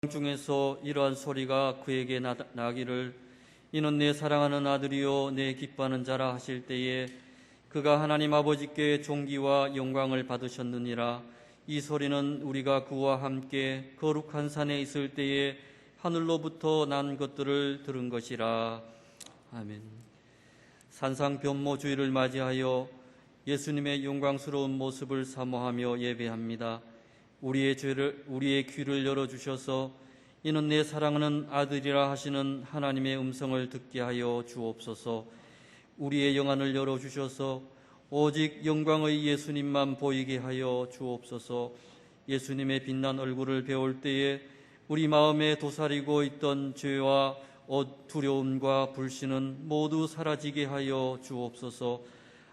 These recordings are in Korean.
중에서 이러한 소리가 그에게 나기를 이는 내 사랑하는 아들이요 내 기뻐하는 자라 하실 때에 그가 하나님 아버지께 존귀와 영광을 받으셨느니라. 이 소리는 우리가 그와 함께 거룩한 산에 있을 때에 하늘로부터 난 것들을 들은 것이라. 아멘. 산상 변모 주일을 맞이하여 예수님의 영광스러운 모습을 사모하며 예배합니다. 우리의 귀를 열어주셔서 이는 내 사랑하는 아들이라 하시는 하나님의 음성을 듣게 하여 주옵소서. 우리의 영안을 열어주셔서 오직 영광의 예수님만 보이게 하여 주옵소서. 예수님의 빛난 얼굴을 배울 때에 우리 마음에 도사리고 있던 죄와 두려움과 불신은 모두 사라지게 하여 주옵소서.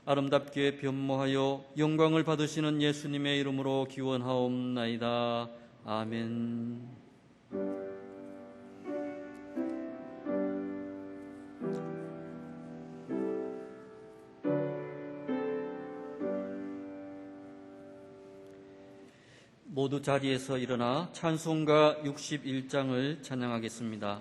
아름답게 변모하여 영광을 받으시는 예수님의 이름으로 기원하옵나이다. 아멘. 모두 자리에서 일어나 찬송가 61장을 찬양하겠습니다.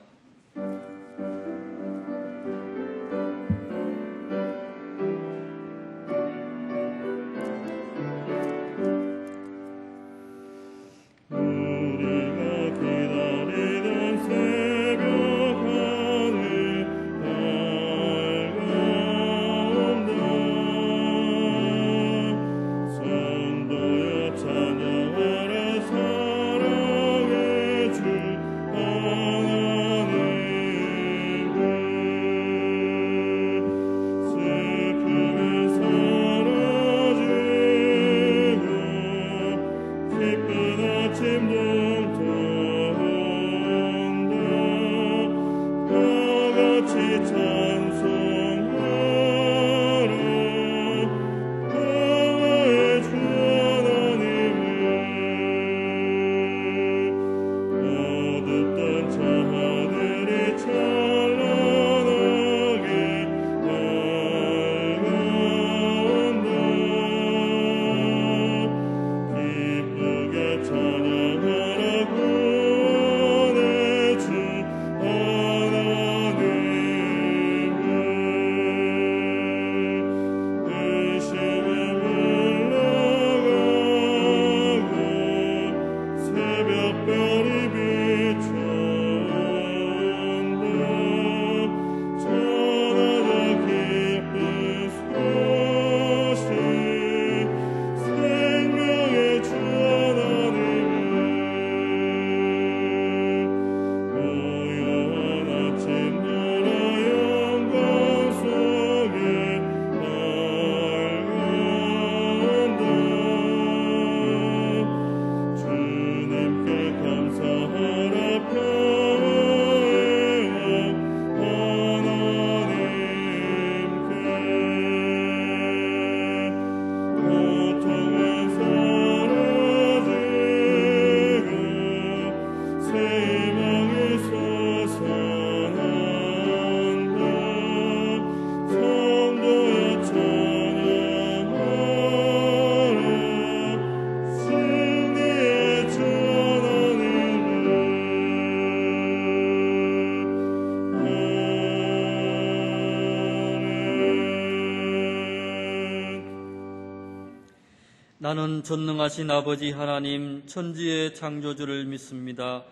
나는 전능하신 아버지 하나님 천지의 창조주를 믿습니다.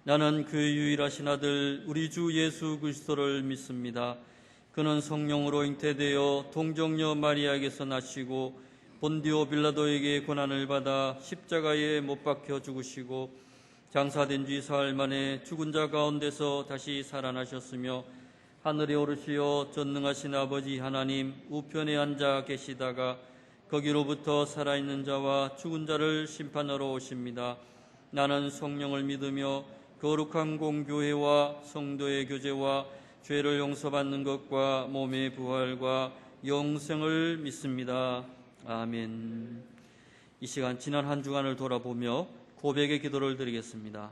나는 그의 유일하신 아들 우리 주 예수 그리스도를 믿습니다. 그는 성령으로 잉태되어 동정녀 마리아에게서 나시고 본디오 빌라도에게 고난을 받아 십자가에 못 박혀 죽으시고 장사된 지 사흘 만에 죽은 자 가운데서 다시 살아나셨으며 하늘에 오르시어 전능하신 아버지 하나님 우편에 앉아 계시다가 거기로부터 살아있는 자와 죽은 자를 심판하러 오십니다. 나는 성령을 믿으며 거룩한 공교회와 성도의 교제와 죄를 용서받는 것과 몸의 부활과 영생을 믿습니다. 아멘. 이 시간 지난 한 주간을 돌아보며 고백의 기도를 드리겠습니다.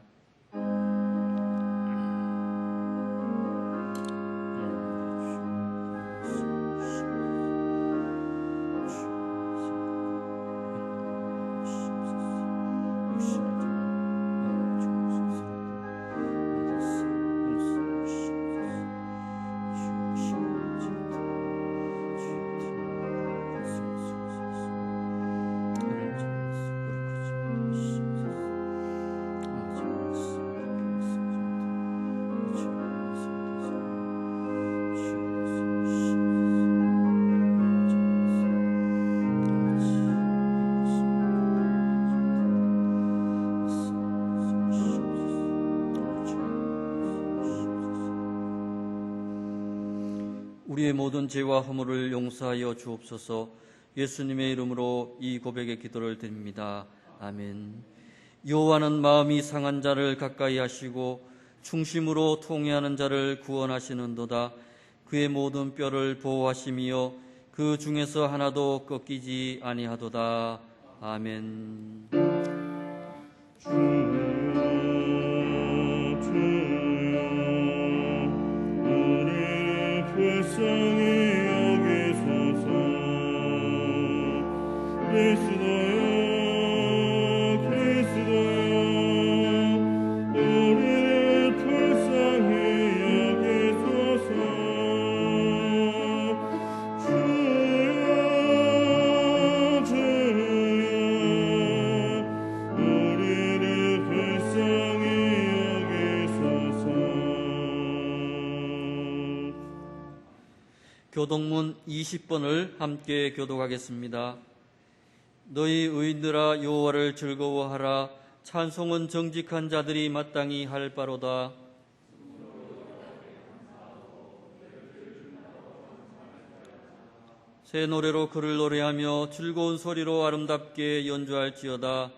우리의 모든 죄와 허물을 용서하여 주옵소서. 예수님의 이름으로 이 고백의 기도를 드립니다. 아멘. 여호와는 마음이 상한 자를 가까이 하시고 충심으로 통회하는 자를 구원하시는도다. 그의 모든 뼈를 보호하시며 그 중에서 하나도 꺾이지 아니하도다. 아멘. 교독문 20번을 함께 교독하겠습니다. 너희 의인들아 여호와를 즐거워하라. 찬송은 정직한 자들이 마땅히 할 바로다. 새 노래로 그를 노래하며 즐거운 소리로 아름답게 연주할지어다.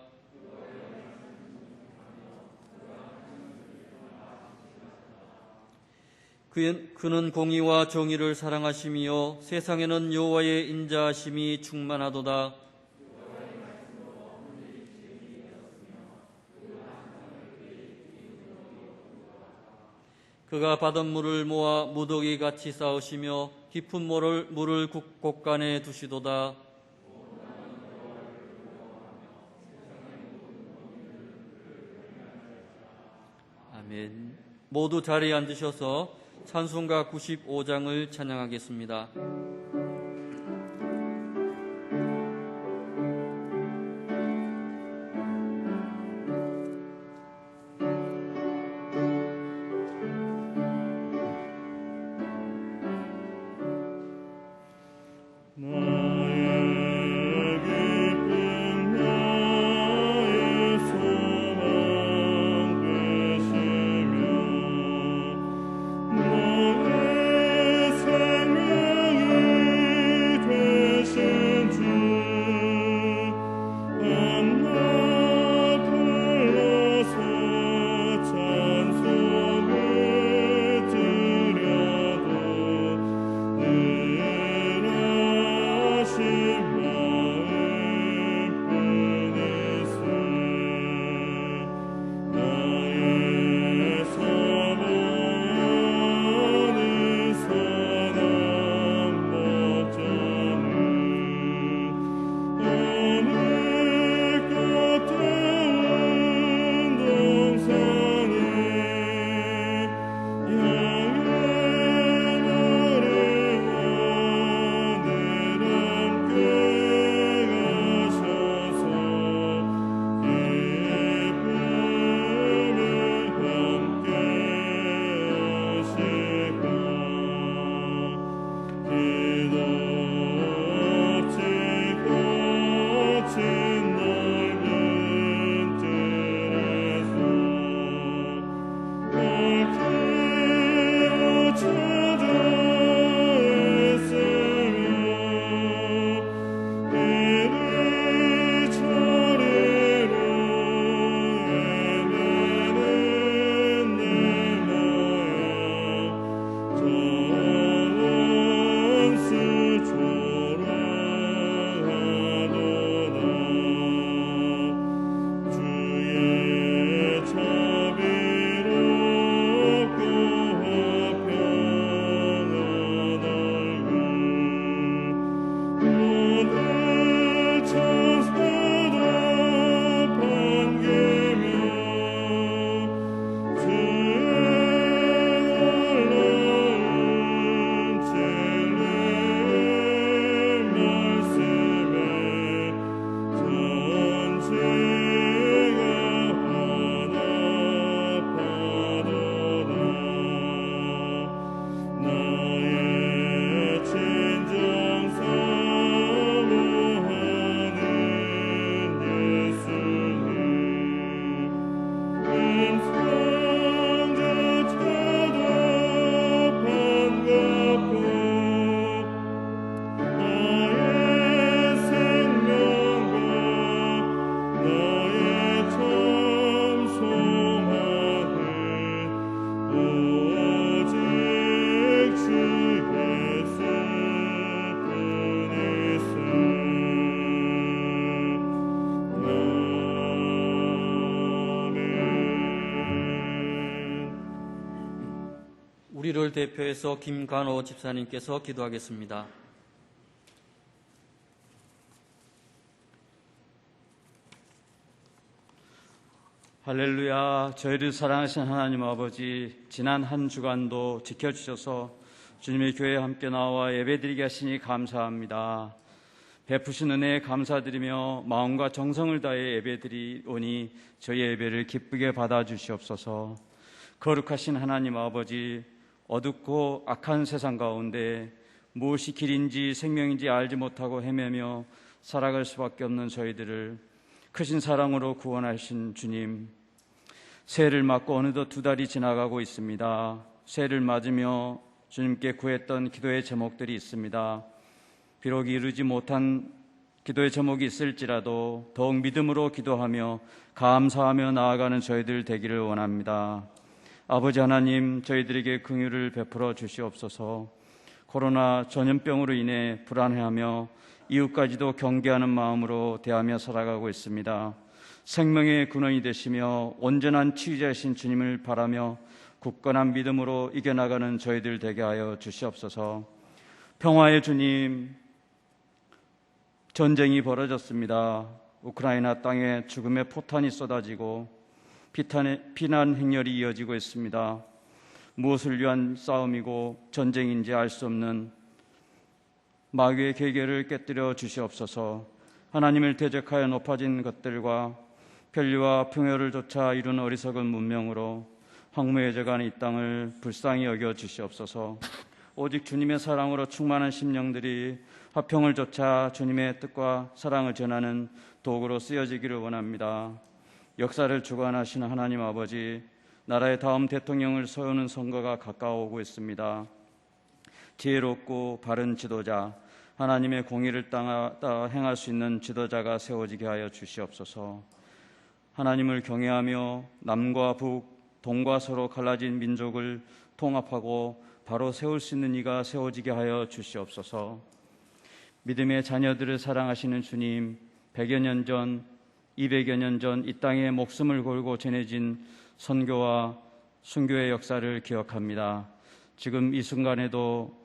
그는 공의와 정의를 사랑하시며 세상에는 여호와의 인자하심이 충만하도다. 그가 바닷물을 모아 무더기 같이 쌓으시며 깊은 물을 곳간에 두시도다. 아멘. 모두 자리에 앉으셔서 찬송가 95장을 찬양하겠습니다. 생명이 우리를 대표해서 김관호 집사님께서 기도하겠습니다. 할렐루야. 저희를 사랑하신 하나님 아버지, 지난 한 주간도 지켜주셔서 주님의 교회에 함께 나와 예배드리게 하시니 감사합니다. 베푸신 은혜에 감사드리며 마음과 정성을 다해 예배드리오니 저희 예배를 기쁘게 받아주시옵소서. 거룩하신 하나님 아버지, 어둡고 악한 세상 가운데 무엇이 길인지 생명인지 알지 못하고 헤매며 살아갈 수밖에 없는 저희들을 크신 사랑으로 구원하신 주님, 새해를 맞고 어느덧 2달이 지나가고 있습니다. 새해를 맞으며 주님께 구했던 기도의 제목들이 있습니다. 비록 이루지 못한 기도의 제목이 있을지라도 더욱 믿음으로 기도하며 감사하며 나아가는 저희들 되기를 원합니다. 아버지 하나님, 저희들에게 긍휼을 베풀어 주시옵소서. 코로나 전염병으로 인해 불안해하며 이웃까지도 경계하는 마음으로 대하며 살아가고 있습니다. 생명의 근원이 되시며 온전한 치유자이신 주님을 바라며 굳건한 믿음으로 이겨나가는 저희들 되게 하여 주시옵소서. 평화의 주님, 전쟁이 벌어졌습니다. 우크라이나 땅에 죽음의 포탄이 쏟아지고 피난 행렬이 이어지고 있습니다. 무엇을 위한 싸움이고 전쟁인지 알 수 없는 마귀의 계계를 깨뜨려 주시옵소서. 하나님을 대적하여 높아진 것들과 편리와 풍요를 쫓아 이룬 어리석은 문명으로 황무해져가는 이 땅을 불쌍히 여겨 주시옵소서. 오직 주님의 사랑으로 충만한 심령들이 화평을 쫓아 주님의 뜻과 사랑을 전하는 도구로 쓰여지기를 원합니다. 역사를 주관하시는 하나님 아버지, 나라의 다음 대통령을 세우는 선거가 가까워오고 있습니다. 지혜롭고 바른 지도자, 하나님의 공의를 따라 행할 수 있는 지도자가 세워지게 하여 주시옵소서. 하나님을 경외하며 남과 북, 동과 서로 갈라진 민족을 통합하고 바로 세울 수 있는 이가 세워지게 하여 주시옵소서. 믿음의 자녀들을 사랑하시는 주님, 100여 년 전, 200여 년 전 이 땅에 목숨을 걸고 전해진 선교와 순교의 역사를 기억합니다. 지금 이 순간에도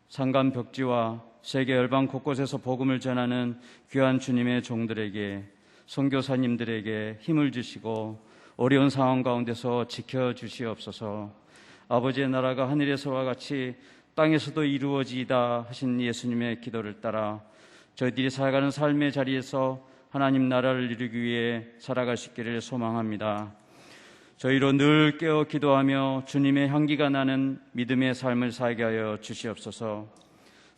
산간 벽지와 세계 열방 곳곳에서 복음을 전하는 귀한 주님의 종들에게, 선교사님들에게 힘을 주시고 어려운 상황 가운데서 지켜주시옵소서. 아버지의 나라가 하늘에서와 같이 땅에서도 이루어지이다 하신 예수님의 기도를 따라 저희들이 살아가는 삶의 자리에서 하나님 나라를 이루기 위해 살아갈 수 있기를 소망합니다. 저희로 늘 깨어 기도하며 주님의 향기가 나는 믿음의 삶을 살게 하여 주시옵소서.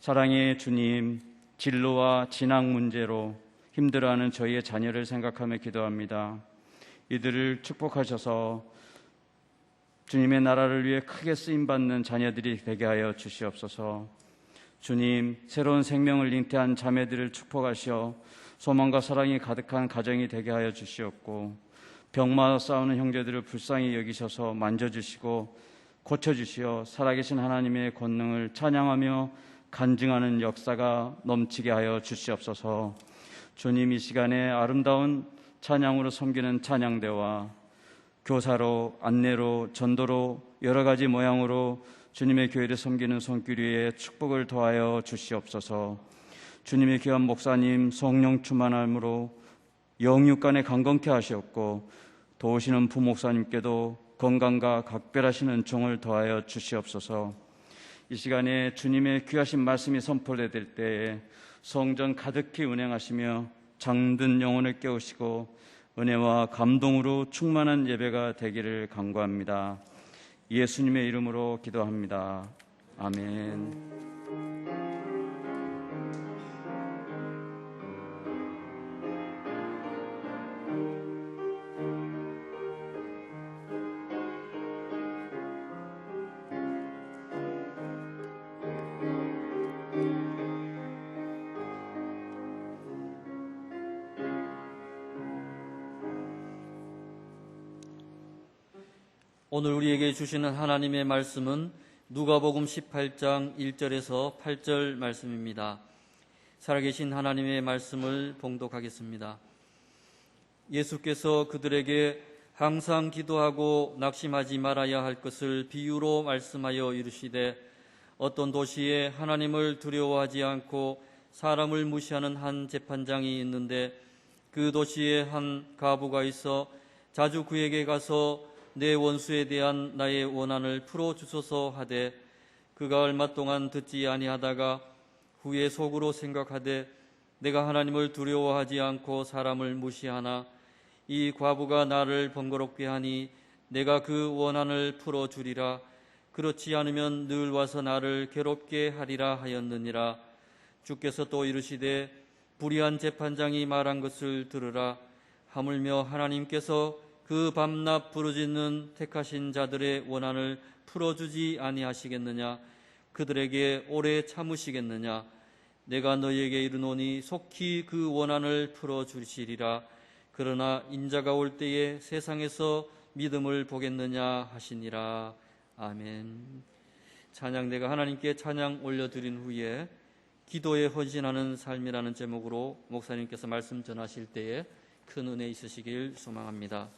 사랑의 주님, 진로와 진학 문제로 힘들어하는 저희의 자녀를 생각하며 기도합니다. 이들을 축복하셔서 주님의 나라를 위해 크게 쓰임받는 자녀들이 되게 하여 주시옵소서. 주님, 새로운 생명을 잉태한 자매들을 축복하시어 소망과 사랑이 가득한 가정이 되게 하여 주시옵고, 병마다 싸우는 형제들을 불쌍히 여기셔서 만져주시고 고쳐주시어 살아계신 하나님의 권능을 찬양하며 간증하는 역사가 넘치게 하여 주시옵소서. 주님, 이 시간에 아름다운 찬양으로 섬기는 찬양대와 교사로, 안내로, 전도로 여러 가지 모양으로 주님의 교회를 섬기는 손길 위에 축복을 더하여 주시옵소서. 주님의 귀한 목사님 성령 충만함으로 영육간에 강건케 하시옵고, 도우시는 부목사님께도 건강과 각별하신 은총을 더하여 주시옵소서. 이 시간에 주님의 귀하신 말씀이 선포될 때에 성전 가득히 운행하시며 잠든 영혼을 깨우시고 은혜와 감동으로 충만한 예배가 되기를 간구합니다. 예수님의 이름으로 기도합니다. 아멘. 오늘 우리에게 주시는 하나님의 말씀은 누가복음 18장 1절에서 8절 말씀입니다. 살아계신 하나님의 말씀을 봉독하겠습니다. 예수께서 그들에게 항상 기도하고 낙심하지 말아야 할 것을 비유로 말씀하여 이르시되 어떤 도시에 하나님을 두려워하지 않고 사람을 무시하는 한 재판장이 있는데 그 도시에 한 과부가 있어 자주 그에게 가서 내 원수에 대한 나의 원한을 풀어주소서 하되 그가 얼마 동안 듣지 아니하다가 후에 속으로 생각하되 내가 하나님을 두려워하지 않고 사람을 무시하나 이 과부가 나를 번거롭게 하니 내가 그 원한을 풀어주리라. 그렇지 않으면 늘 와서 나를 괴롭게 하리라 하였느니라. 주께서 또 이르시되 불의한 재판장이 말한 것을 들으라. 하물며 하나님께서 그 밤낮 부르짖는 택하신 자들의 원한을 풀어주지 아니하시겠느냐. 그들에게 오래 참으시겠느냐. 내가 너희에게 이르노니 속히 그 원한을 풀어주시리라. 그러나 인자가 올 때에 세상에서 믿음을 보겠느냐 하시니라. 아멘. 찬양대가 하나님께 찬양 올려드린 후에 기도에 헌신하는 삶이라는 제목으로 목사님께서 말씀 전하실 때에 큰 은혜 있으시길 소망합니다.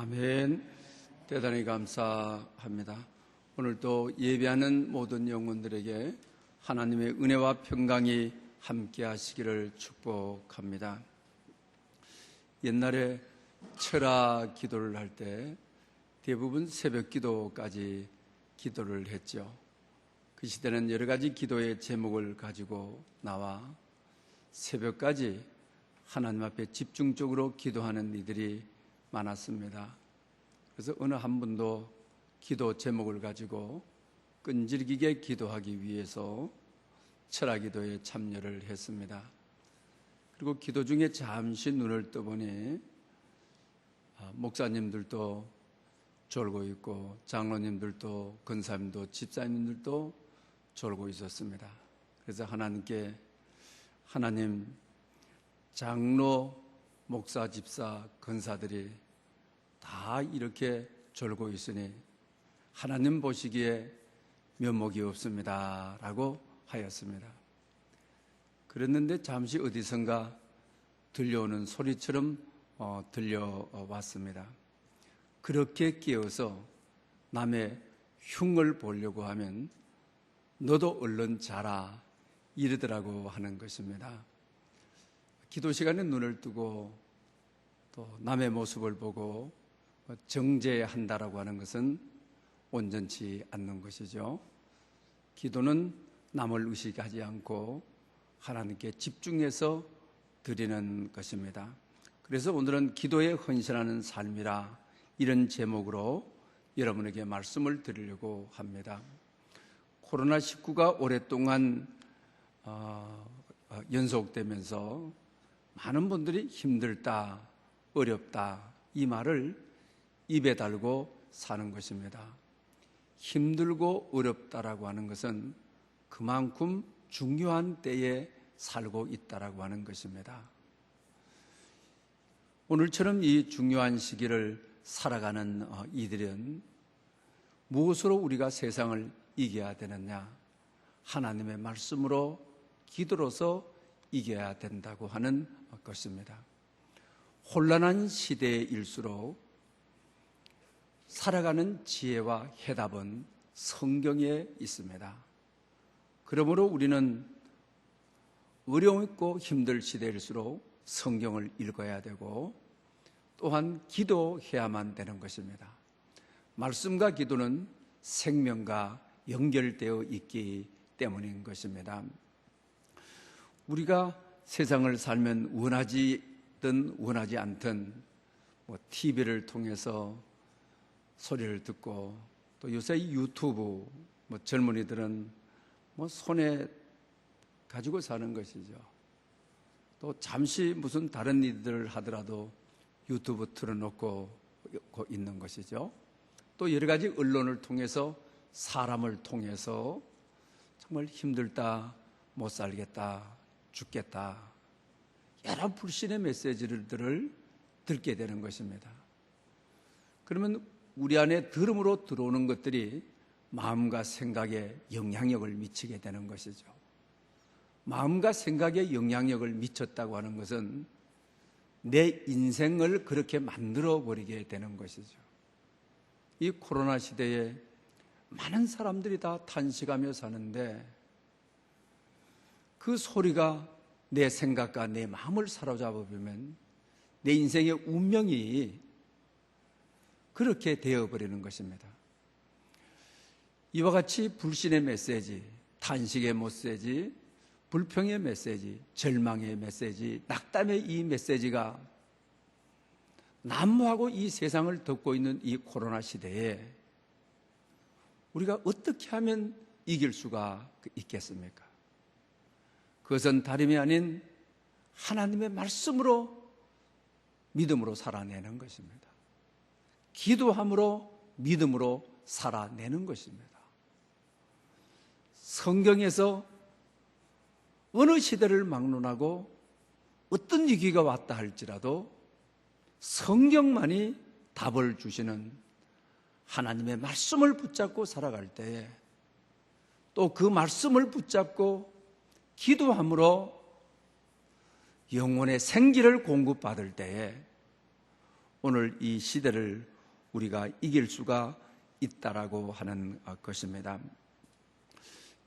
아멘. 대단히 감사합니다. 오늘도 예배하는 모든 영혼들에게 하나님의 은혜와 평강이 함께 하시기를 축복합니다. 옛날에 철야 기도를 할 때 대부분 새벽 기도까지 기도를 했죠. 그 시대는 여러 가지 기도의 제목을 가지고 나와 새벽까지 하나님 앞에 집중적으로 기도하는 이들이 많았습니다. 그래서 어느 한 분도 기도 제목을 가지고 끈질기게 기도하기 위해서 철야 기도에 참여를 했습니다. 그리고 기도 중에 잠시 눈을 떠보니 목사님들도 졸고 있고 장로님들도 권사님도 집사님들도 졸고 있었습니다. 그래서 하나님께 하나님, 장로, 목사, 집사, 권사들이 다 이렇게 졸고 있으니 하나님 보시기에 면목이 없습니다 라고 하였습니다. 그랬는데 잠시 어디선가 들려오는 소리처럼 들려왔습니다. 그렇게 깨어서 남의 흉을 보려고 하면 너도 얼른 자라 이러더라고 하는 것입니다. 기도 시간에 눈을 뜨고 또 남의 모습을 보고 정죄한다라고 하는 것은 온전치 않는 것이죠. 기도는 남을 의식하지 않고 하나님께 집중해서 드리는 것입니다. 그래서 오늘은 기도에 헌신하는 삶이라 이런 제목으로 여러분에게 말씀을 드리려고 합니다. 코로나19가 오랫동안 연속되면서 많은 분들이 힘들다, 어렵다 이 말을 입에 달고 사는 것입니다. 힘들고 어렵다라고 하는 것은 그만큼 중요한 때에 살고 있다라고 하는 것입니다. 오늘처럼 이 중요한 시기를 살아가는 이들은 무엇으로 우리가 세상을 이겨야 되느냐? 하나님의 말씀으로 기도로서 이겨야 된다고 하는 것입니다. 혼란한 시대일수록 살아가는 지혜와 해답은 성경에 있습니다. 그러므로 우리는 어려웠고 힘들 시대일수록 성경을 읽어야 되고 또한 기도해야만 되는 것입니다. 말씀과 기도는 생명과 연결되어 있기 때문인 것입니다. 우리가 세상을 살면 원하지든 원하지 않든 TV를 통해서 소리를 듣고 또 요새 유튜브 젊은이들은 손에 가지고 사는 것이죠. 또 잠시 무슨 다른 일들을 하더라도 유튜브 틀어놓고 있는 것이죠. 또 여러 가지 언론을 통해서 사람을 통해서 정말 힘들다, 못 살겠다, 죽겠다 여러 불신의 메시지들을 듣게 되는 것입니다. 그러면 우리 안에 들음으로 들어오는 것들이 마음과 생각에 영향력을 미치게 되는 것이죠. 마음과 생각에 영향력을 미쳤다고 하는 것은 내 인생을 그렇게 만들어버리게 되는 것이죠. 이 코로나 시대에 많은 사람들이 다 탄식하며 사는데 그 소리가 내 생각과 내 마음을 사로잡아보면 내 인생의 운명이 그렇게 되어버리는 것입니다. 이와 같이 불신의 메시지, 탄식의 메시지, 불평의 메시지, 절망의 메시지, 낙담의 이 메시지가 난무하고 이 세상을 덮고 있는 이 코로나 시대에 우리가 어떻게 하면 이길 수가 있겠습니까? 그것은 다름이 아닌 하나님의 말씀으로 믿음으로 살아내는 것입니다. 기도함으로 믿음으로 살아내는 것입니다. 성경에서 어느 시대를 막론하고 어떤 위기가 왔다 할지라도 성경만이 답을 주시는 하나님의 말씀을 붙잡고 살아갈 때에 또 그 말씀을 붙잡고 기도함으로 영혼의 생기를 공급받을 때에 오늘 이 시대를 우리가 이길 수가 있다라고 하는 것입니다.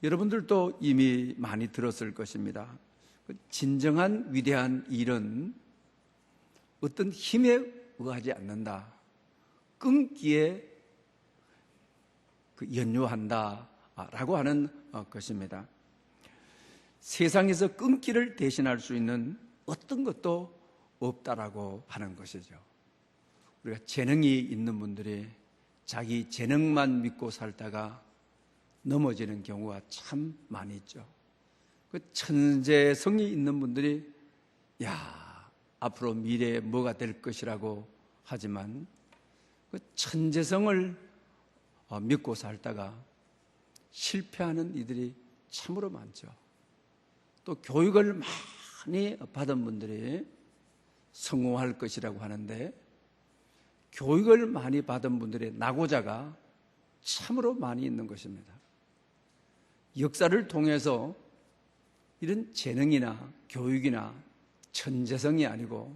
여러분들도 이미 많이 들었을 것입니다. 진정한 위대한 일은 어떤 힘에 의하지 않는다. 끈기에 연유한다라고 하는 것입니다. 세상에서 끈기를 대신할 수 있는 어떤 것도 없다라고 하는 것이죠. 우리가 재능이 있는 분들이 자기 재능만 믿고 살다가 넘어지는 경우가 참 많이 있죠. 그 천재성이 있는 분들이 앞으로 미래에 뭐가 될 것이라고 하지만 그 천재성을 믿고 살다가 실패하는 이들이 참으로 많죠. 또 교육을 많이 받은 분들이 성공할 것이라고 하는데 교육을 많이 받은 분들의 낙오자가 참으로 많이 있는 것입니다. 역사를 통해서 이런 재능이나 교육이나 천재성이 아니고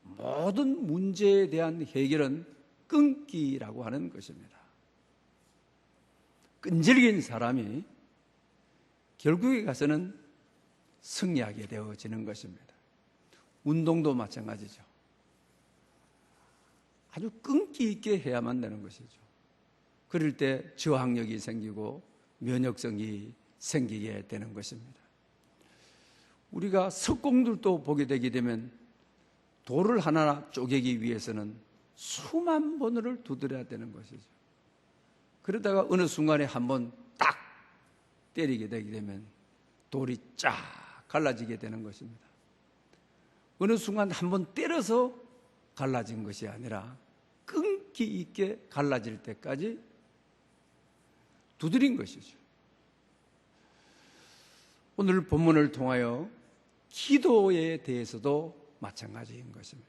모든 문제에 대한 해결은 끈기라고 하는 것입니다. 끈질긴 사람이 결국에 가서는 승리하게 되어지는 것입니다. 운동도 마찬가지죠. 아주 끈기 있게 해야만 되는 것이죠. 그럴 때 저항력이 생기고 면역성이 생기게 되는 것입니다. 우리가 석공들도 보게 되게 되면 돌을 하나 쪼개기 위해서는 수만 번을 두드려야 되는 것이죠. 그러다가 어느 순간에 한번 딱 때리게 되게 되면 돌이 쫙 갈라지게 되는 것입니다. 어느 순간 한번 때려서 갈라진 것이 아니라 끈기 있게 갈라질 때까지 두드린 것이죠. 오늘 본문을 통하여 기도에 대해서도 마찬가지인 것입니다.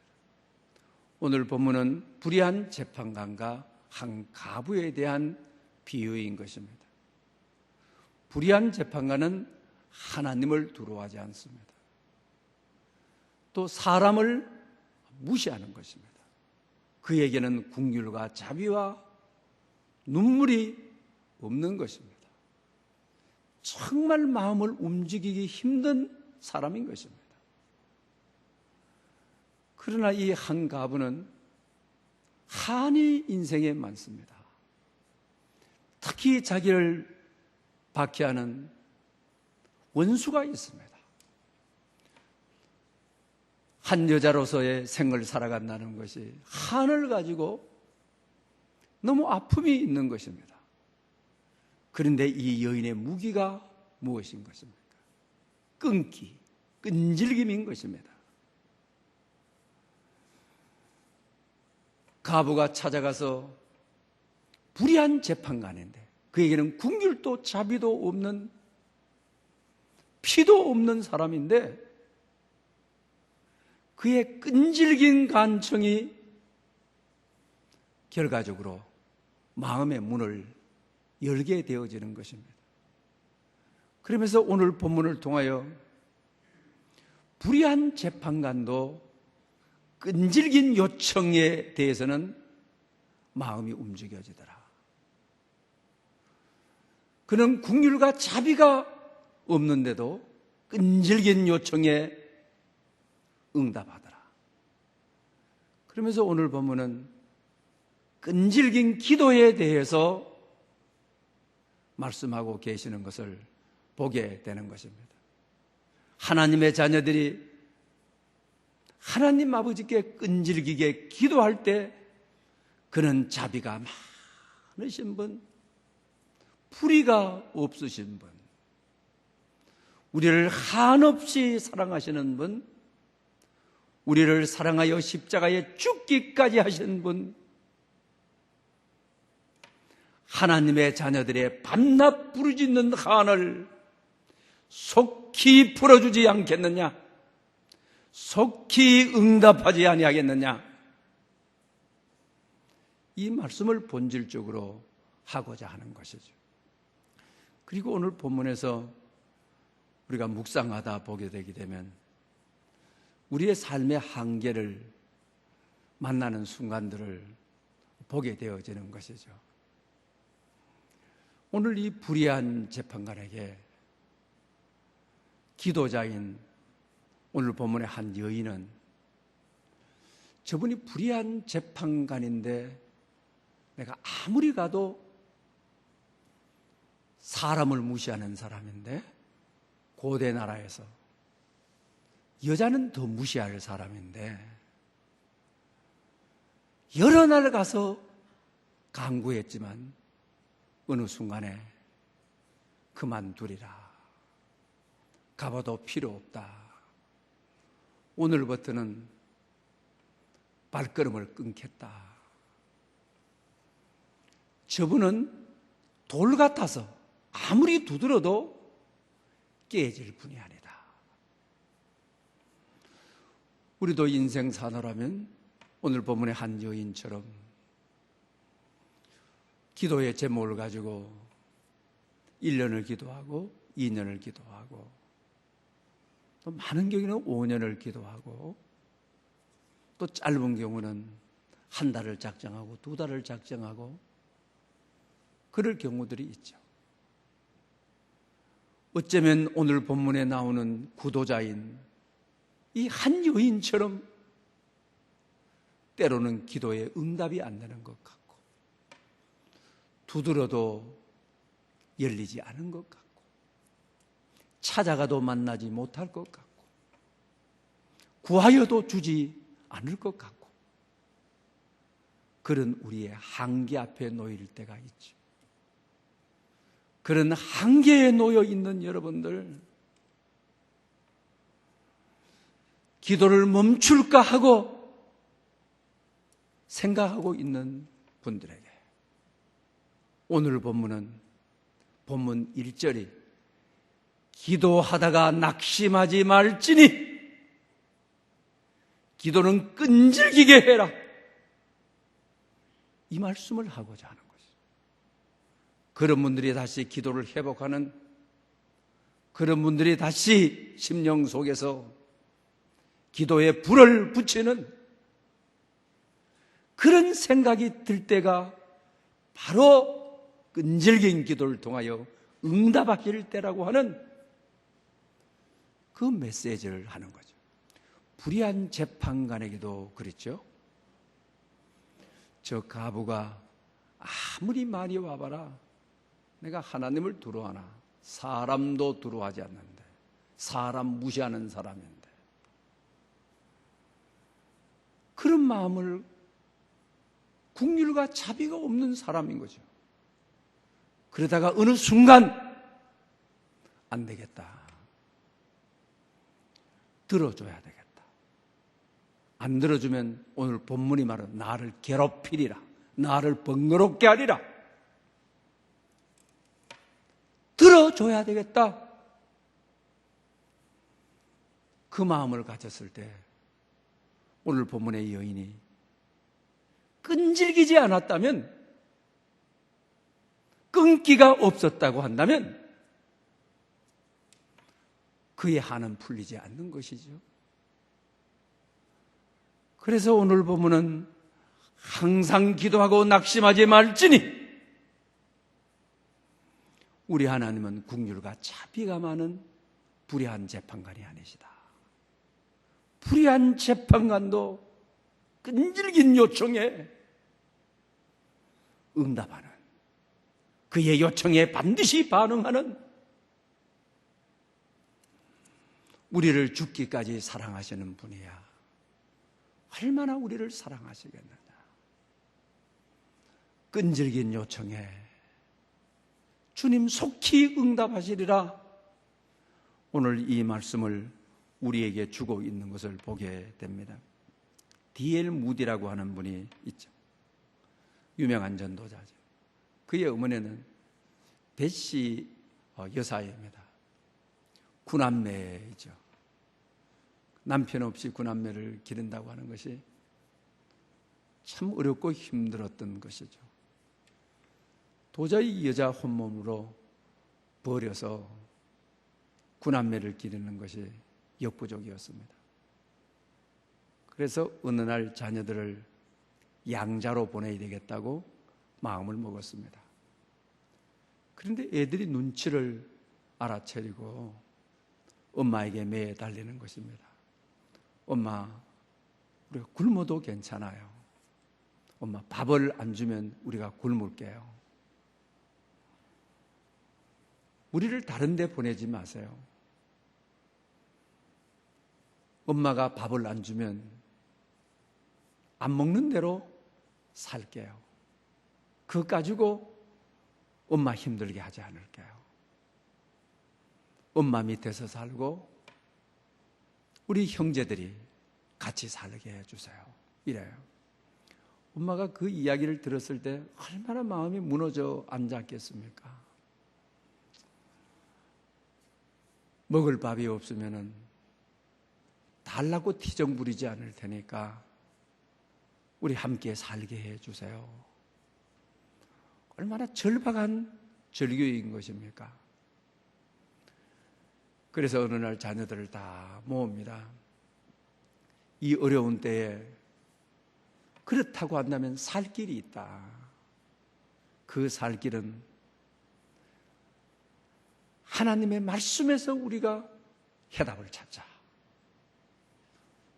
오늘 본문은 불의한 재판관과 한 가부에 대한 비유인 것입니다. 불의한 재판관은 하나님을 두려워하지 않습니다. 또 사람을 무시하는 것입니다. 그에게는 긍휼과 자비와 눈물이 없는 것입니다. 정말 마음을 움직이기 힘든 사람인 것입니다. 그러나 이 한 가부는 한이 인생에 많습니다. 특히 자기를 박해하는 원수가 있습니다. 한 여자로서의 생을 살아간다는 것이 한을 가지고 너무 아픔이 있는 것입니다. 그런데 이 여인의 무기가 무엇인 것입니까? 끈기, 끈질김인 것입니다. 가부가 찾아가서 불의한 재판관인데 그에게는 긍휼도 자비도 없는 피도 없는 사람인데 그의 끈질긴 간청이 결과적으로 마음의 문을 열게 되어지는 것입니다. 그러면서 오늘 본문을 통하여 불의한 재판관도 끈질긴 요청에 대해서는 마음이 움직여지더라. 그는 긍휼과 자비가 없는데도 끈질긴 요청에 응답하더라. 그러면서 오늘 본문은 끈질긴 기도에 대해서 말씀하고 계시는 것을 보게 되는 것입니다. 하나님의 자녀들이 하나님 아버지께 끈질기게 기도할 때 그는 자비가 많으신 분, 불의가 없으신 분, 우리를 한없이 사랑하시는 분, 우리를 사랑하여 십자가에 죽기까지 하신 분, 하나님의 자녀들의 밤낮 부르짖는 한을 속히 풀어주지 않겠느냐? 속히 응답하지 아니하겠느냐? 이 말씀을 본질적으로 하고자 하는 것이죠. 그리고 오늘 본문에서 우리가 묵상하다 보게 되게 되면 우리의 삶의 한계를 만나는 순간들을 보게 되어지는 것이죠. 오늘 이 불의한 재판관에게 기도자인 오늘 본문의 한 여인은 저분이 불의한 재판관인데 내가 아무리 가도 사람을 무시하는 사람인데, 고대 나라에서 여자는 더 무시할 사람인데 여러 날 가서 강구했지만 어느 순간에 그만두리라. 가봐도 필요 없다. 오늘부터는 발걸음을 끊겠다. 저분은 돌 같아서 아무리 두드려도 깨질 분이 아니다. 우리도 인생 사노라면 오늘 본문의 한 여인처럼 기도의 제목을 가지고 1년을 기도하고 2년을 기도하고 또 많은 경우는 5년을 기도하고 또 짧은 경우는 한 달을 작정하고 2달을 작정하고 그럴 경우들이 있죠. 어쩌면 오늘 본문에 나오는 구도자인 이 한 여인처럼 때로는 기도에 응답이 안 되는 것 같고 두드려도 열리지 않은 것 같고 찾아가도 만나지 못할 것 같고 구하여도 주지 않을 것 같고 그런 우리의 한계 앞에 놓일 때가 있죠. 그런 한계에 놓여 있는 여러분들, 기도를 멈출까 하고 생각하고 있는 분들에게 오늘 본문은 본문 1절이 기도하다가 낙심하지 말지니 기도는 끈질기게 해라, 이 말씀을 하고자 하는 것이죠. 그런 분들이 다시 기도를 회복하는, 그런 분들이 다시 심령 속에서 기도에 불을 붙이는 그런 생각이 들 때가 바로 끈질긴 기도를 통하여 응답하실 때라고 하는 그 메시지를 하는 거죠. 불의한 재판관에게도 그랬죠. 저 가부가 아무리 많이 와봐라, 내가 하나님을 두려워하나? 사람도 두려워하지 않는데, 사람 무시하는 사람인데, 그런 마음을, 긍휼과 자비가 없는 사람인 거죠. 그러다가 어느 순간 안 되겠다, 들어줘야 되겠다. 안 들어주면 오늘 본문이 말하는 나를 괴롭히리라, 나를 번거롭게 하리라. 들어줘야 되겠다. 그 마음을 가졌을 때 오늘 본문의 여인이 끈질기지 않았다면, 끈기가 없었다고 한다면 그의 한은 풀리지 않는 것이죠. 그래서 오늘 본문은 항상 기도하고 낙심하지 말지니 우리 하나님은 긍휼과 자비가 많은 불의한 재판관이 아니시다. 불의한 재판관도 끈질긴 요청에 응답하는, 그의 요청에 반드시 반응하는, 우리를 죽기까지 사랑하시는 분이야. 얼마나 우리를 사랑하시겠느냐. 끈질긴 요청에 주님 속히 응답하시리라. 오늘 이 말씀을 우리에게 주고 있는 것을 보게 됩니다. D.L. 무디라고 하는 분이 있죠. 유명한 전도자죠. 그의 어머니는 베시 여사입니다. 구남매이죠. 남편 없이 구남매를 기른다고 하는 것이 참 어렵고 힘들었던 것이죠. 도저히 여자 혼몸으로 버려서 구남매를 기르는 것이 역부족이었습니다. 그래서 어느 날 자녀들을 양자로 보내야 되겠다고 마음을 먹었습니다. 그런데 애들이 눈치를 알아차리고 엄마에게 매달리는 것입니다. 엄마, 우리가 굶어도 괜찮아요. 엄마, 밥을 안 주면 우리가 굶을게요. 우리를 다른 데 보내지 마세요. 엄마가 밥을 안 주면 안 먹는 대로 살게요. 그거 가지고 엄마 힘들게 하지 않을게요. 엄마 밑에서 살고 우리 형제들이 같이 살게 해주세요. 이래요. 엄마가 그 이야기를 들었을 때 얼마나 마음이 무너져 앉았겠습니까? 먹을 밥이 없으면은 달라고 티정 부리지 않을 테니까 우리 함께 살게 해주세요. 얼마나 절박한 절규인 것입니까? 그래서 어느 날 자녀들을 다 모읍니다. 이 어려운 때에 그렇다고 한다면 살 길이 있다. 그 살 길은 하나님의 말씀에서 우리가 해답을 찾자.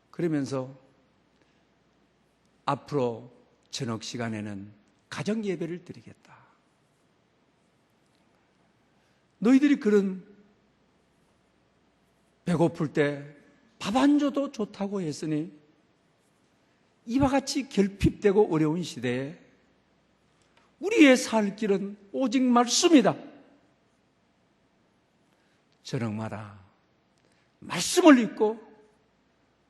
그러면서 앞으로 저녁 시간에는 가정 예배를 드리겠다. 너희들이 그런 배고플 때 밥 안 줘도 좋다고 했으니 이와 같이 결핍되고 어려운 시대에 우리의 살 길은 오직 말씀이다. 저녁마다 말씀을 읽고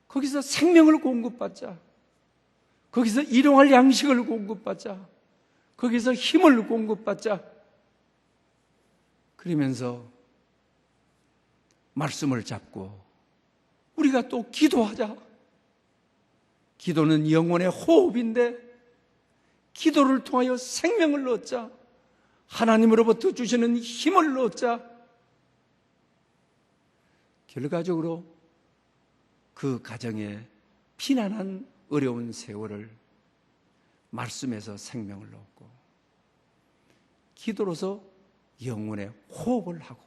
거기서 생명을 공급받자. 거기서 일용할 양식을 공급받자. 거기서 힘을 공급받자. 그러면서 말씀을 잡고 우리가 또 기도하자. 기도는 영혼의 호흡인데 기도를 통하여 생명을 얻자. 하나님으로부터 주시는 힘을 얻자. 결과적으로 그 가정에 피난한 어려운 세월을 말씀에서 생명을 얻고 기도로서 영혼의 호흡을 하고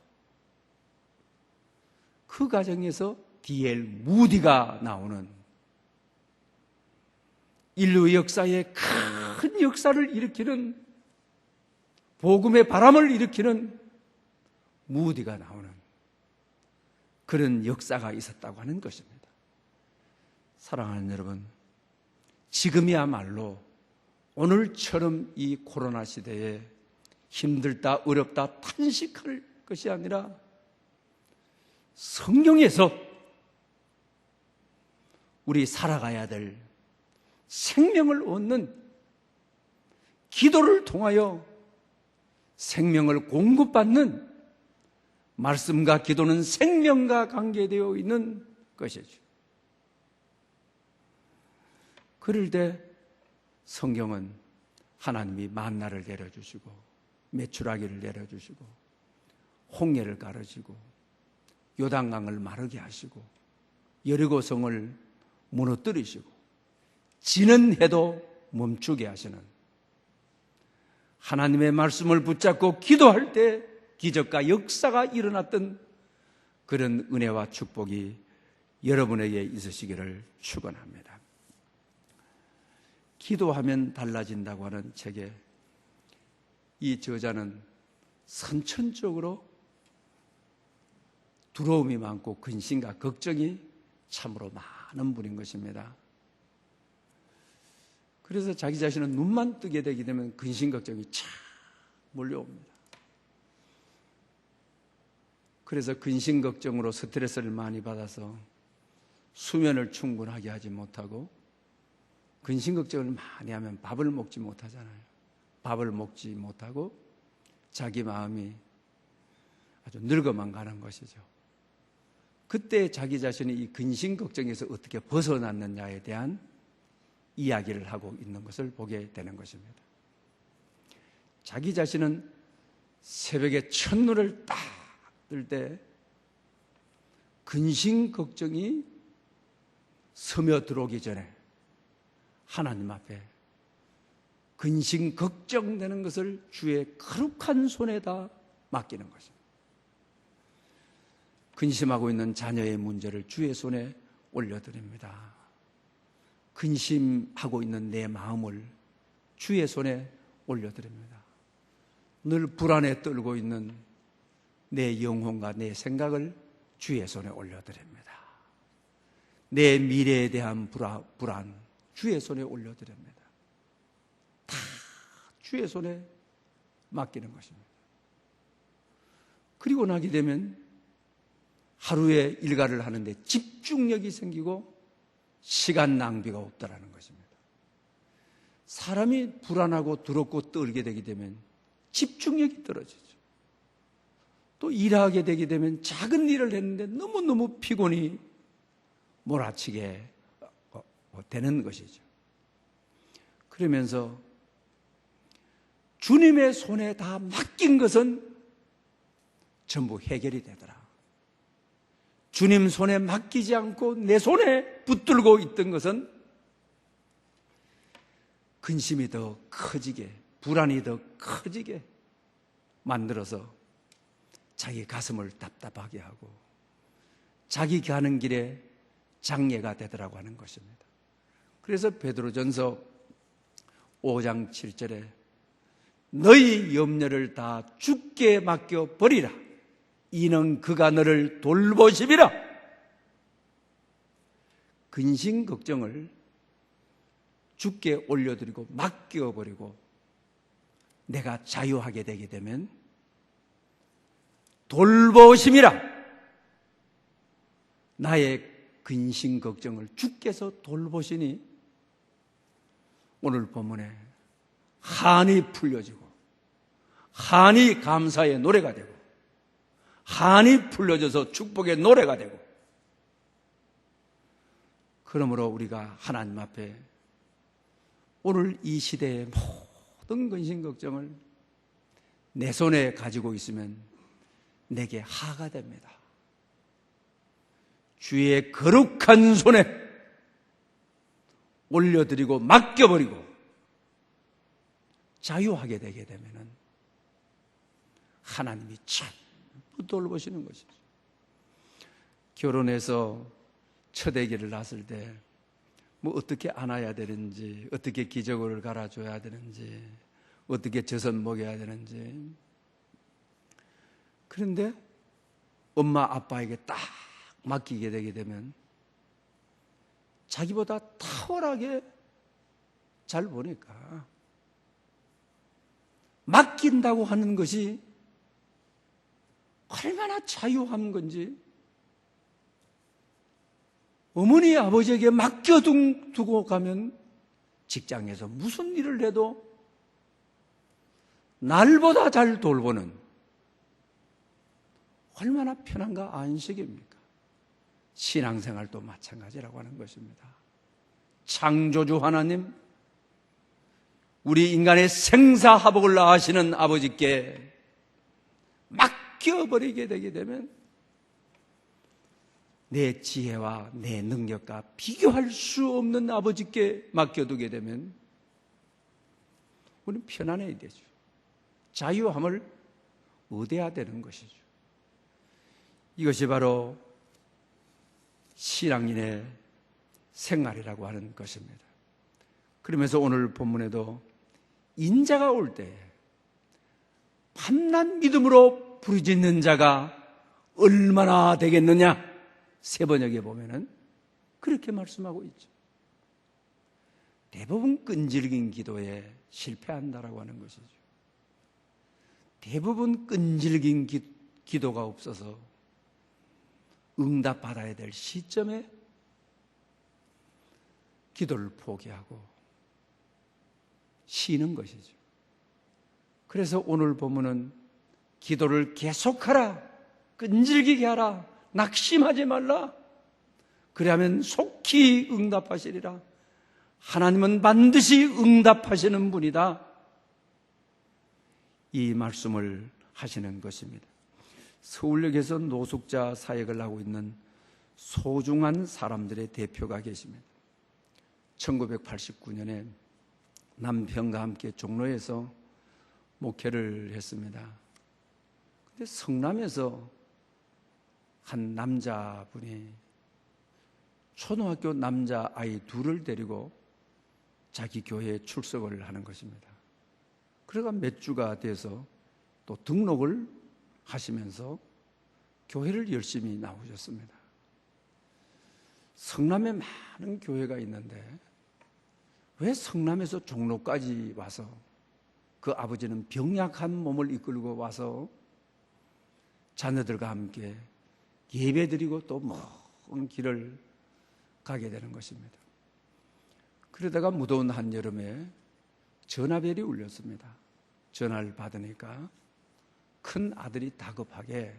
그 가정에서 D.L. 무디가 나오는 인류 역사에 큰 역사를 일으키는 복음의 바람을 일으키는 무디가 나오는 그런 역사가 있었다고 하는 것입니다. 사랑하는 여러분, 지금이야말로 오늘처럼 이 코로나 시대에 힘들다, 어렵다, 탄식할 것이 아니라 성경에서 우리 살아가야 될 생명을 얻는 기도를 통하여 생명을 공급받는 말씀과 기도는 생명과 관계되어 있는 것이죠. 그럴 때 성경은 하나님이 만나를 내려주시고 메추라기를 내려주시고 홍해를 가르시고 요단강을 마르게 하시고 여리고성을 무너뜨리시고 지는 해도 멈추게 하시는 하나님의 말씀을 붙잡고 기도할 때 기적과 역사가 일어났던 그런 은혜와 축복이 여러분에게 있으시기를 축원합니다. 기도하면 달라진다고 하는 책에 이 저자는 선천적으로 두려움이 많고 근심과 걱정이 참으로 많은 분인 것입니다. 그래서 자기 자신은 눈만 뜨게 되게 되면 근심 걱정이 쫙 몰려옵니다. 그래서 근심 걱정으로 스트레스를 많이 받아서 수면을 충분하게 하지 못하고 근심 걱정을 많이 하면 밥을 먹지 못하잖아요. 밥을 먹지 못하고 자기 마음이 아주 늙어만 가는 것이죠. 그때 자기 자신이 이 근심 걱정에서 어떻게 벗어났느냐에 대한 이야기를 하고 있는 것을 보게 되는 것입니다. 자기 자신은 새벽에 첫눈을 딱 뜰 때 근심 걱정이 스며들어오기 전에 하나님 앞에 근심 걱정되는 것을 주의 거룩한 손에다 맡기는 것입니다. 근심하고 있는 자녀의 문제를 주의 손에 올려드립니다. 근심하고 있는 내 마음을 주의 손에 올려드립니다. 늘 불안에 떨고 있는 내 영혼과 내 생각을 주의 손에 올려드립니다. 내 미래에 대한 불안 주의 손에 올려드립니다. 다 주의 손에 맡기는 것입니다. 그리고 나게 되면 하루에 일과를 하는데 집중력이 생기고 시간 낭비가 없다라는 것입니다. 사람이 불안하고 두렵고 떨게 되게 되면 집중력이 떨어지죠. 또 일하게 되게 되면 작은 일을 했는데 너무너무 피곤이 몰아치게 되는 것이죠. 그러면서 주님의 손에 다 맡긴 것은 전부 해결이 되더라. 주님 손에 맡기지 않고 내 손에 붙들고 있던 것은 근심이 더 커지게, 불안이 더 커지게 만들어서 자기 가슴을 답답하게 하고 자기 가는 길에 장애가 되더라고 하는 것입니다. 그래서 베드로전서 5장 7절에 너희 염려를 다 주께 맡겨 버리라. 이는 그가 너를 돌보심이라. 근심 걱정을 주께 올려드리고 맡겨버리고 내가 자유하게 되게 되면 돌보심이라. 나의 근심 걱정을 주께서 돌보시니 오늘 본문에 한이 풀려지고 한이 감사의 노래가 되고 한이 풀려져서 축복의 노래가 되고, 그러므로 우리가 하나님 앞에 오늘 이 시대의 모든 근심 걱정을 내 손에 가지고 있으면 내게 하가 됩니다. 주의 거룩한 손에 올려드리고 맡겨버리고 자유하게 되게 되면 하나님이 참 돌보시는 것이죠. 결혼해서 첫 아기를 낳았을 때 뭐 어떻게 안아야 되는지, 어떻게 기저귀를 갈아줘야 되는지, 어떻게 젖은 먹여야 되는지. 그런데 엄마 아빠에게 딱 맡기게 되게 되면 자기보다 탁월하게 잘 보니까 맡긴다고 하는 것이 얼마나 자유한 건지, 어머니 아버지에게 맡겨두고 가면 직장에서 무슨 일을 해도 날보다 잘 돌보는 얼마나 편한가 안식입니까? 신앙생활도 마찬가지라고 하는 것입니다. 창조주 하나님, 우리 인간의 생사화복을 아시는 아버지께 맡겨버리게 되게 되면 내 지혜와 내 능력과 비교할 수 없는 아버지께 맡겨두게 되면 우리는 편안해야 되죠. 자유함을 얻어야 되는 것이죠. 이것이 바로 신앙인의 생활이라고 하는 것입니다. 그러면서 오늘 본문에도 인자가 올 때 밤낮 믿음으로 부르짖는 자가 얼마나 되겠느냐, 세번역에 보면은 그렇게 말씀하고 있죠. 대부분 끈질긴 기도에 실패한다라고 하는 것이죠. 대부분 끈질긴 기도가 없어서 응답받아야 될 시점에 기도를 포기하고 쉬는 것이죠. 그래서 오늘 본문은 기도를 계속하라, 끈질기게 하라, 낙심하지 말라. 그래야면 속히 응답하시리라. 하나님은 반드시 응답하시는 분이다. 이 말씀을 하시는 것입니다. 서울역에서 노숙자 사역을 하고 있는 소중한 사람들의 대표가 계십니다. 1989년에 남편과 함께 종로에서 목회를 했습니다. 근데 성남에서 한 남자분이 초등학교 남자아이 둘을 데리고 자기 교회에 출석을 하는 것입니다. 그래가 몇 주가 돼서 또 등록을 하시면서 교회를 열심히 나오셨습니다. 성남에 많은 교회가 있는데 왜 성남에서 종로까지 와서 그 아버지는 병약한 몸을 이끌고 와서 자녀들과 함께 예배드리고 또 먼 길을 가게 되는 것입니다. 그러다가 무더운 한여름에 전화벨이 울렸습니다. 전화를 받으니까 큰 아들이 다급하게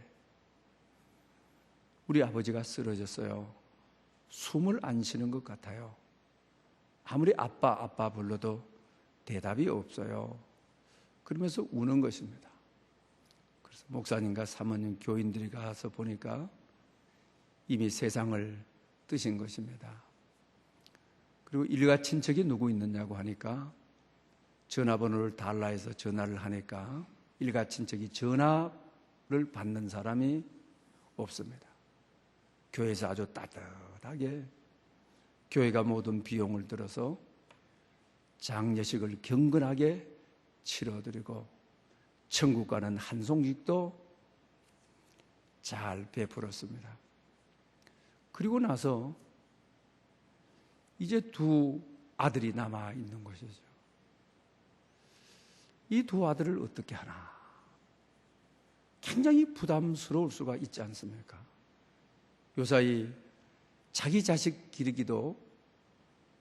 우리 아버지가 쓰러졌어요. 숨을 안 쉬는 것 같아요. 아무리 아빠 불러도 대답이 없어요. 그러면서 우는 것입니다. 그래서 목사님과 사모님 교인들이 가서 보니까 이미 세상을 뜨신 것입니다. 그리고 일가 친척이 누구 있느냐고 하니까 전화번호를 달라해서 전화를 하니까 일가 친척이 전화를 받는 사람이 없습니다. 교회에서 아주 따뜻하게 교회가 모든 비용을 들어서 장례식을 경건하게 치러드리고 천국 가는 한 송식도 잘 베풀었습니다. 그리고 나서 이제 두 아들이 남아 있는 것이죠. 이 두 아들을 어떻게 하나? 굉장히 부담스러울 수가 있지 않습니까? 요사이 자기 자식 기르기도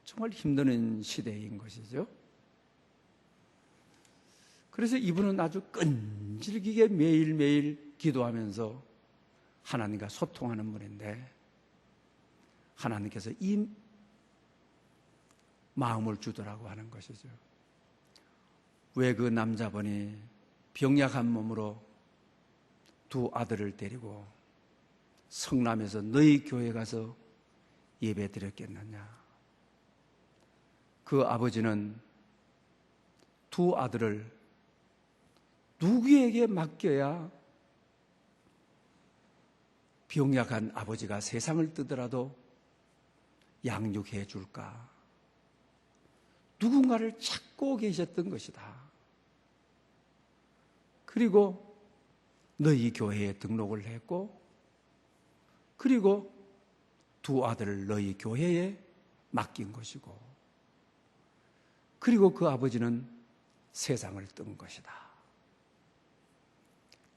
정말 힘든 시대인 것이죠. 그래서 이분은 아주 끈질기게 매일매일 기도하면서 하나님과 소통하는 분인데 하나님께서 이 마음을 주더라고 하는 것이죠. 왜 그 남자분이 병약한 몸으로 두 아들을 데리고 성남에서 너희 교회 가서 예배 드렸겠느냐? 그 아버지는 두 아들을 누구에게 맡겨야 병약한 아버지가 세상을 뜨더라도 양육해 줄까? 누군가를 찾고 계셨던 것이다. 그리고 너희 교회에 등록을 했고 그리고 두 아들을 너희 교회에 맡긴 것이고 그리고 그 아버지는 세상을 뜬 것이다.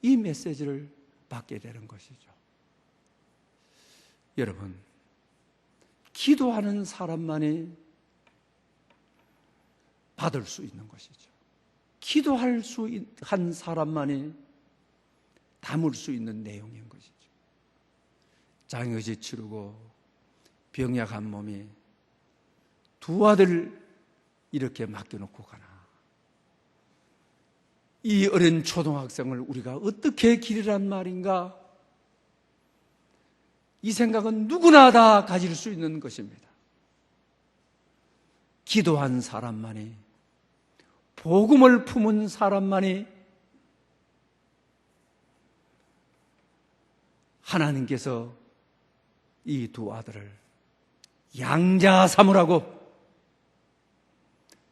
이 메시지를 받게 되는 것이죠. 여러분, 기도하는 사람만이 받을 수 있는 것이죠. 기도할 수 한 사람만이 담을 수 있는 내용인 것이죠. 장례식 치르고 병약한 몸이 두 아들 이렇게 맡겨놓고 가나. 이 어린 초등학생을 우리가 어떻게 기르란 말인가? 이 생각은 누구나 다 가질 수 있는 것입니다. 기도한 사람만이, 복음을 품은 사람만이 하나님께서 이 두 아들을 양자 삼으라고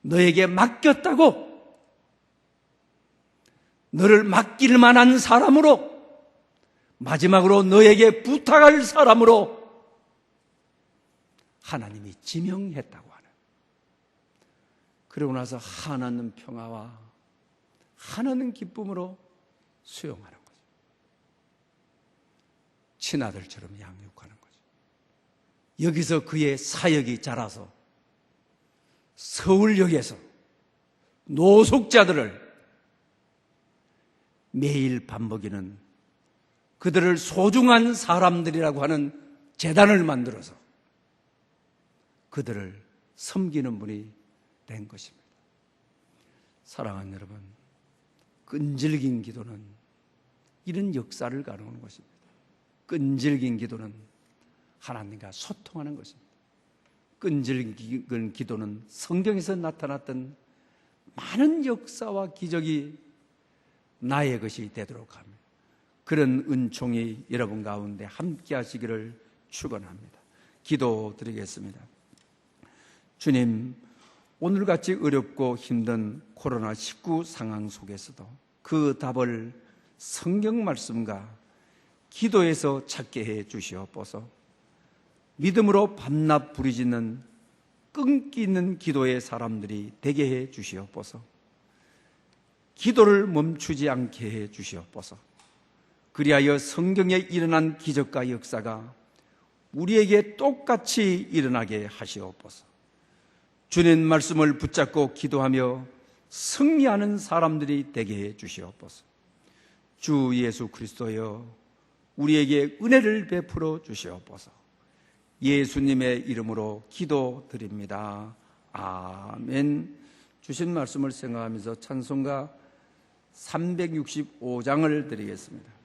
너에게 맡겼다고 너를 맡길 만한 사람으로 마지막으로 너에게 부탁할 사람으로 하나님이 지명했다고 하는. 그러고 나서 하나는 평화와 하나는 기쁨으로 수용하는 거죠. 친아들처럼 양육하는 거죠. 여기서 그의 사역이 자라서 서울역에서 노숙자들을 매일 밥 먹이는 그들을 소중한 사람들이라고 하는 재단을 만들어서 그들을 섬기는 분이 된 것입니다. 사랑하는 여러분, 끈질긴 기도는 이런 역사를 가져오는 것입니다. 끈질긴 기도는 하나님과 소통하는 것입니다. 끈질긴 기도는 성경에서 나타났던 많은 역사와 기적이 나의 것이 되도록 합니다. 그런 은총이 여러분 가운데 함께 하시기를 축원합니다. 기도드리겠습니다. 주님, 오늘같이 어렵고 힘든 코로나19 상황 속에서도 그 답을 성경 말씀과 기도에서 찾게 해 주시옵소서. 믿음으로 밤낮 부르짖는 끊기는 기도의 사람들이 되게 해 주시옵소서. 기도를 멈추지 않게 해 주시옵소서. 그리하여 성경에 일어난 기적과 역사가 우리에게 똑같이 일어나게 하시옵소서. 주님 말씀을 붙잡고 기도하며 승리하는 사람들이 되게 해 주시옵소서. 주 예수 그리스도여, 우리에게 은혜를 베풀어 주시옵소서. 예수님의 이름으로 기도드립니다. 아멘. 주신 말씀을 생각하면서 찬송가 365장을 드리겠습니다.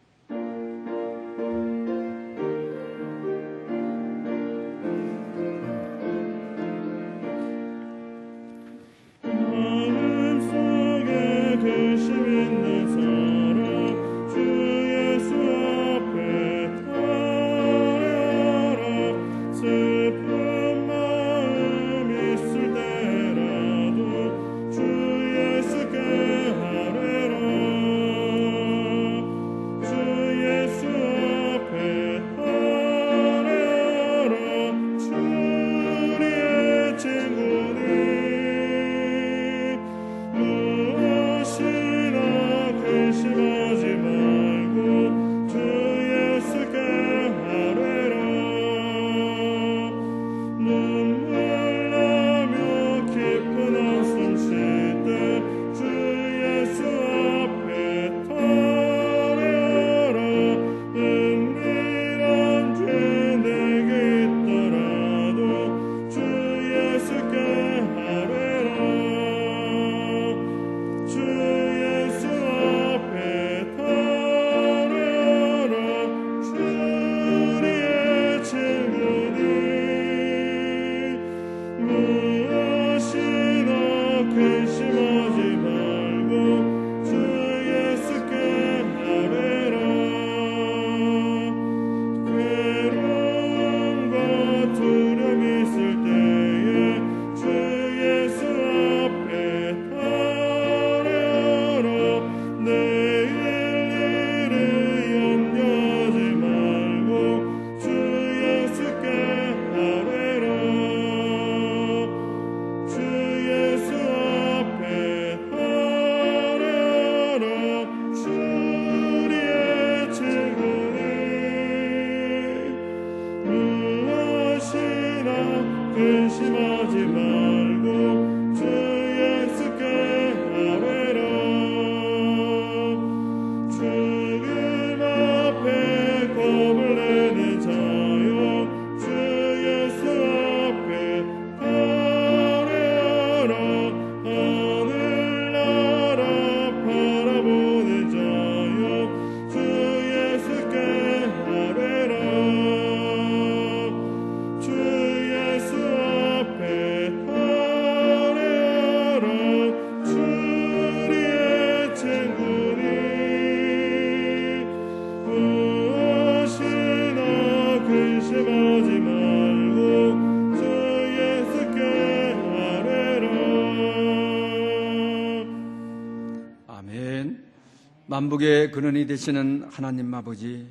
만복의 근원이 되시는 하나님 아버지,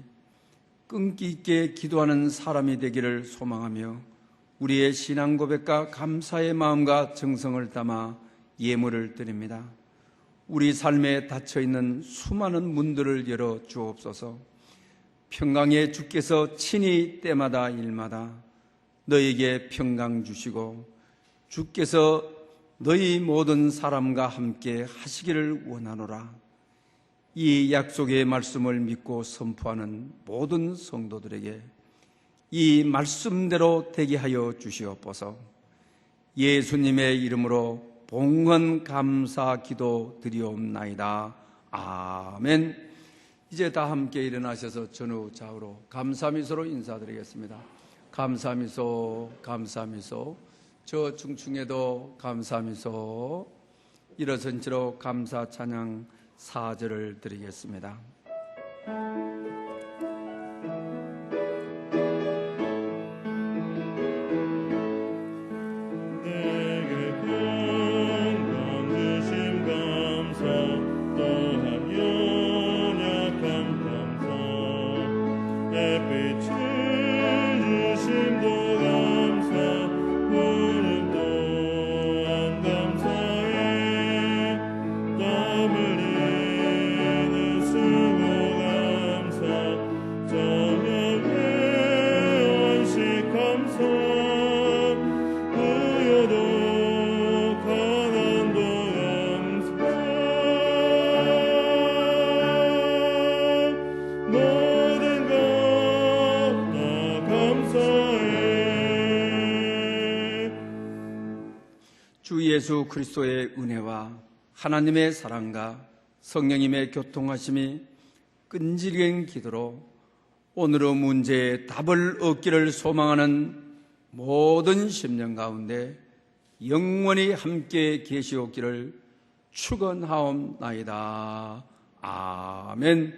끈기 있게 기도하는 사람이 되기를 소망하며 우리의 신앙 고백과 감사의 마음과 정성을 담아 예물을 드립니다. 우리 삶에 닫혀있는 수많은 문들을 열어 주옵소서. 평강의 주께서 친히 때마다 일마다 너에게 평강 주시고 주께서 너희 모든 사람과 함께 하시기를 원하노라. 이 약속의 말씀을 믿고 선포하는 모든 성도들에게 이 말씀대로 되게 하여 주시옵소서. 예수님의 이름으로 봉헌 감사 기도 드리옵나이다. 아멘. 이제 다 함께 일어나셔서 전후 좌우로 감사 미소로 인사드리겠습니다. 감사미소 감사미소 저 중충에도 감사미소 일어선 채로 감사 찬양 4절을 드리겠습니다. 주 예수 그리스도의 은혜와 하나님의 사랑과 성령님의 교통하심이 끈질긴 기도로 오늘의 문제에 답을 얻기를 소망하는 모든 심령 가운데 영원히 함께 계시옵기를 축원하옵나이다. 아멘.